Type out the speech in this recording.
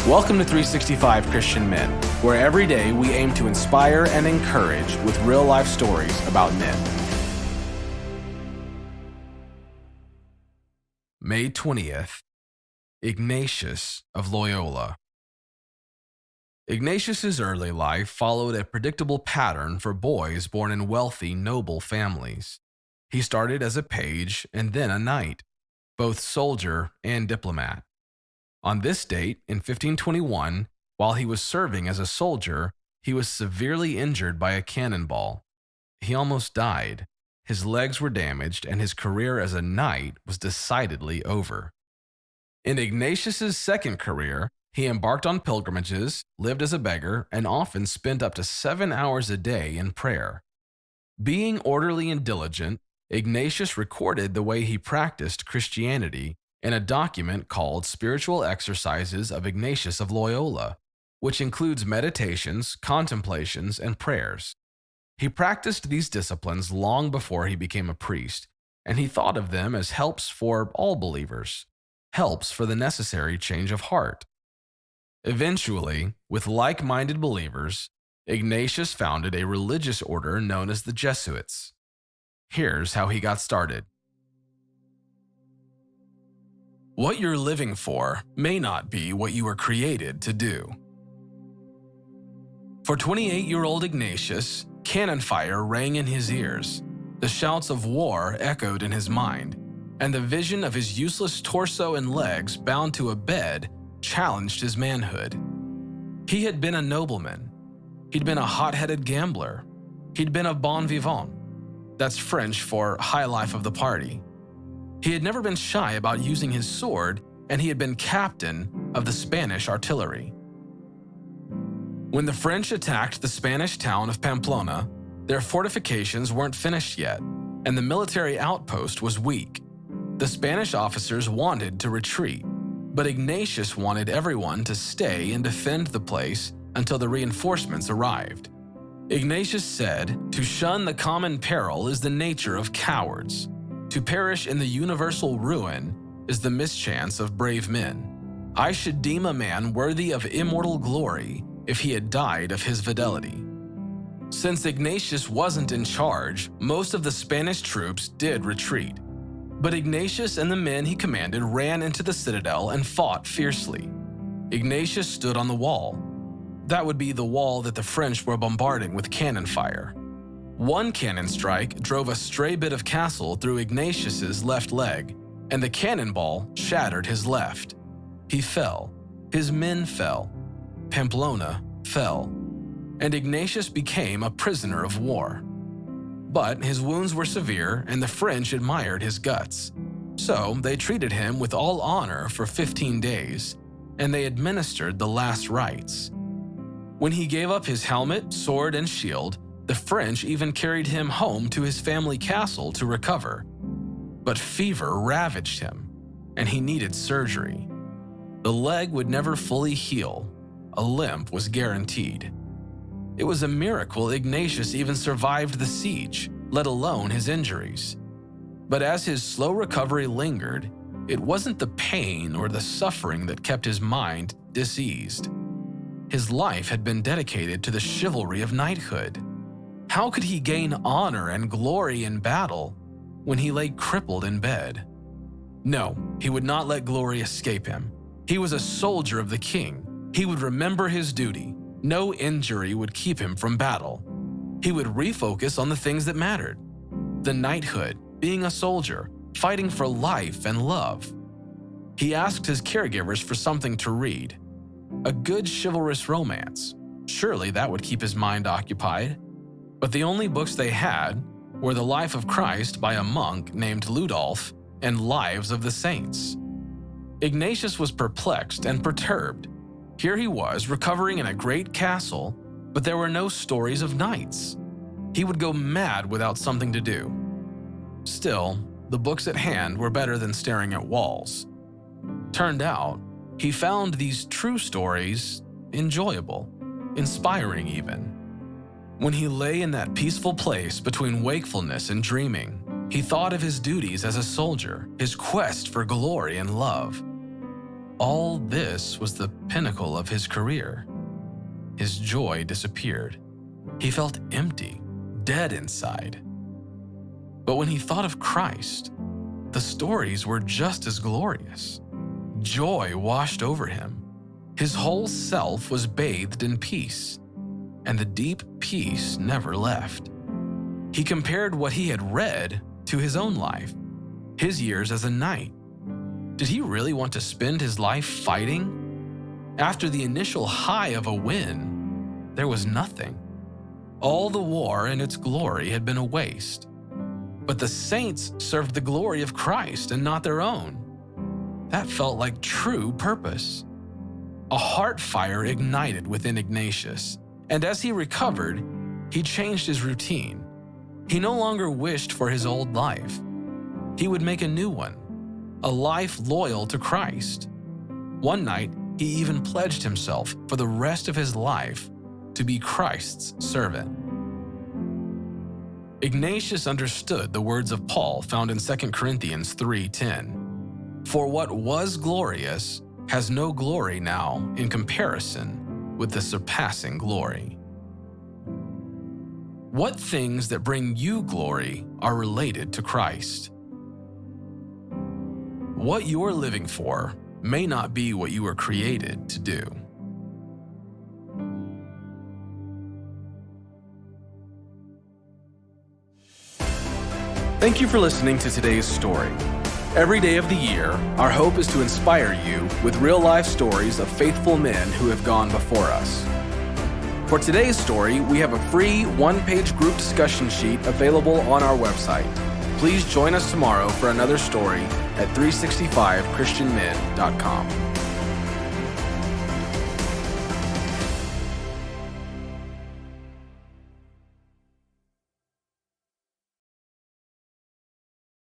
Welcome to 365 Christian Men, where every day we aim to inspire and encourage with real-life stories about men. May 20th, Ignatius of Loyola. Ignatius's early life followed a predictable pattern for boys born in wealthy, noble families. He started as a page and then a knight, both soldier and diplomat. On this date, in 1521, while he was serving as a soldier, he was severely injured by a cannonball. He almost died. His legs were damaged, and his career as a knight was decidedly over. In Ignatius's second career, he embarked on pilgrimages, lived as a beggar, and often spent up to 7 hours a day in prayer. Being orderly and diligent, Ignatius recorded the way he practiced Christianity in a document called Spiritual Exercises of Ignatius of Loyola, which includes meditations, contemplations, and prayers. He practiced these disciplines long before he became a priest, and he thought of them as helps for all believers, helps for the necessary change of heart. Eventually, with like-minded believers, Ignatius founded a religious order known as the Jesuits. Here's how he got started. What you're living for may not be what you were created to do. For 28-year-old Ignatius, cannon fire rang in his ears, the shouts of war echoed in his mind, and the vision of his useless torso and legs bound to a bed challenged his manhood. He had been a nobleman. He'd been a hot-headed gambler. He'd been a bon vivant. That's French for high life of the party. He had never been shy about using his sword, and he had been captain of the Spanish artillery. When the French attacked the Spanish town of Pamplona, their fortifications weren't finished yet, and the military outpost was weak. The Spanish officers wanted to retreat, but Ignatius wanted everyone to stay and defend the place until the reinforcements arrived. Ignatius said, "To shun the common peril is the nature of cowards. To perish in the universal ruin is the mischance of brave men. I should deem a man worthy of immortal glory if he had died of his fidelity." Since Ignatius wasn't in charge, most of the Spanish troops did retreat. But Ignatius and the men he commanded ran into the citadel and fought fiercely. Ignatius stood on the wall. That would be the wall that the French were bombarding with cannon fire. One cannon strike drove a stray bit of castle through Ignatius's left leg, and the cannonball shattered his left. He fell. His men fell. Pamplona fell. And Ignatius became a prisoner of war. But his wounds were severe, and the French admired his guts. So they treated him with all honor for 15 days, and they administered the last rites. When he gave up his helmet, sword, and shield, the French even carried him home to his family castle to recover. But fever ravaged him, and he needed surgery. The leg would never fully heal. A limp was guaranteed. It was a miracle Ignatius even survived the siege, let alone his injuries. But as his slow recovery lingered, it wasn't the pain or the suffering that kept his mind diseased. His life had been dedicated to the chivalry of knighthood. How could he gain honor and glory in battle when he lay crippled in bed? No, he would not let glory escape him. He was a soldier of the king. He would remember his duty. No injury would keep him from battle. He would refocus on the things that mattered. The knighthood, being a soldier, fighting for life and love. He asked his caregivers for something to read. A good chivalrous romance. Surely that would keep his mind occupied. But the only books they had were The Life of Christ by a monk named Ludolf and Lives of the Saints. Ignatius was perplexed and perturbed. Here he was recovering in a great castle, but there were no stories of knights. He would go mad without something to do. Still, the books at hand were better than staring at walls. Turned out, he found these true stories enjoyable, inspiring even. When he lay in that peaceful place between wakefulness and dreaming, he thought of his duties as a soldier, his quest for glory and love. all this was the pinnacle of his career. His joy disappeared. He felt empty, dead inside. But when he thought of Christ, the stories were just as glorious. Joy washed over him. His whole self was bathed in peace, and the deep peace never left. He compared what he had read to his own life, his years as a knight. Did he really want to spend his life fighting? After the initial high of a win, there was nothing. All the war and its glory had been a waste. But the saints served the glory of Christ and not their own. That felt like true purpose. A heart fire ignited within Ignatius, and as he recovered, he changed his routine. He no longer wished for his old life. He would make a new one, a life loyal to Christ. One night, he even pledged himself for the rest of his life to be Christ's servant. Ignatius understood the words of Paul found in 2 Corinthians 3:10. For what was glorious has no glory now in comparison with the surpassing glory. What things that bring you glory are related to Christ? What you're living for may not be what you were created to do. Thank you for listening to today's story. Every day of the year, our hope is to inspire you with real-life stories of faithful men who have gone before us. For today's story, we have a free one-page group discussion sheet available on our website. Please join us tomorrow for another story at 365christianmen.com.